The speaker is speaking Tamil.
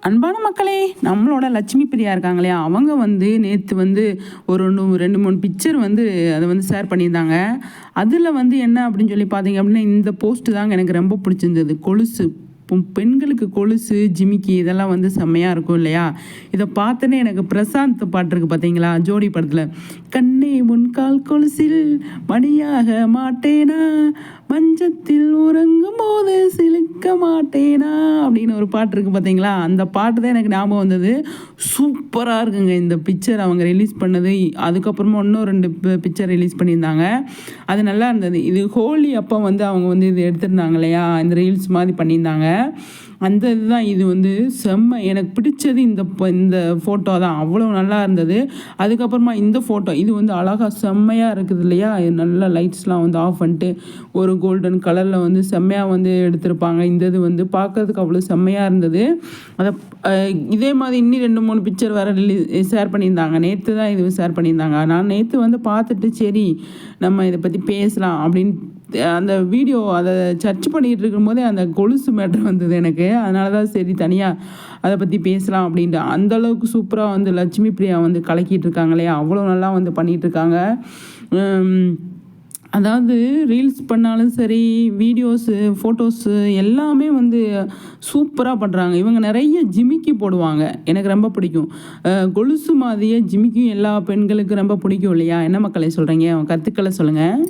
அன்பான மக்களே, நம்மளோட லட்சுமி பிரியா இருக்காங்க இல்லையா, அவங்க வந்து நேற்று வந்து ஒரு 2 3 பிக்சர் வந்து அதை வந்து ஷேர் பண்ணியிருந்தாங்க. அதில் வந்து என்ன அப்படின்னு சொல்லி பார்த்தீங்க அப்படின்னா, இந்த போஸ்ட்டு தாங்க எனக்கு ரொம்ப பிடிச்சிருந்தது. கொலுசு பெண்களுக்கு கொலுசு, ஜிமிக்கி இதெல்லாம் வந்து செம்மையாக இருக்கும் இல்லையா. இதை பார்த்தோன்னே எனக்கு பிரசாந்த் பாட்டு இருக்குது பார்த்தீங்களா, ஜோடி படத்தில். கண்ணே முன்கால் கொலுசில் மணியாக மாட்டேனா, மஞ்சத்தில் உறங்கும் போது சிலுக்க மாட்டேனா அப்படின்னு ஒரு பாட்டு இருக்குது பார்த்தீங்களா. அந்த பாட்டு தான் எனக்கு ஞாபகம் வந்தது. சூப்பராக இருக்குங்க இந்த பிக்சர் அவங்க ரிலீஸ் பண்ணது. அதுக்கப்புறமா இன்னும் 2 பிக்சர் ரிலீஸ் பண்ணியிருந்தாங்க. அது நல்லா இருந்தது. இது ஹோலி அப்போ வந்து அவங்க வந்து இது எடுத்திருந்தாங்க இல்லையா, இந்த ரீல்ஸ் மாதிரி பண்ணியிருந்தாங்க. அந்த இதுதான் இது வந்து செம்ம எனக்கு பிடிச்சது. இந்த ஃபோட்டோ தான் அவ்வளோ நல்லா இருந்தது. அதுக்கப்புறமா இந்த ஃபோட்டோ இது வந்து அழகாக செம்மையாக இருக்குது இல்லையா. நல்லா லைட்ஸ்லாம் வந்து ஆஃப் பண்ணிட்டு ஒரு கோல்டன் கலரில் வந்து செம்மையாக வந்து எடுத்திருப்பாங்க. இந்த இது வந்து பார்க்கறதுக்கு அவ்வளோ செம்மையாக இருந்தது. அதை இதே மாதிரி இன்னும் 2 3 பிக்சர் வேறு ஷேர் பண்ணியிருந்தாங்க. நேற்று தான் இது ஷேர் பண்ணியிருந்தாங்க. நான் நேற்று வந்து பார்த்துட்டு சரி நம்ம இதை பற்றி பேசலாம் அப்படின்னு அந்த வீடியோ அதை சர்ச் பண்ணிகிட்டு இருக்கும்போதே அந்த கொலுசு மேட்ரு வந்தது எனக்கு. அதனால தான் சரி தனியாக அதை பற்றி பேசலாம் அப்படின்ட்டு. அந்தளவுக்கு சூப்பராக வந்து லட்சுமி பிரியா வந்து கலக்கிட்டு இருக்காங்க இல்லையா, அவ்வளோ நல்லா வந்து பண்ணிகிட்ருக்காங்க. அதாவது ரீல்ஸ் பண்ணாலும் சரி, வீடியோஸு, ஃபோட்டோஸு எல்லாமே வந்து சூப்பராக பண்ணுறாங்க. இவங்க நிறைய ஜிமிக்கி போடுவாங்க, எனக்கு ரொம்ப பிடிக்கும். கொலுசு மாதிரியே ஜிமிக்கியும் எல்லா பெண்களுக்கும் ரொம்ப பிடிக்கும் இல்லையா. என்ன மக்களே சொல்கிறீங்க, கருத்துக்களை சொல்லுங்கள்.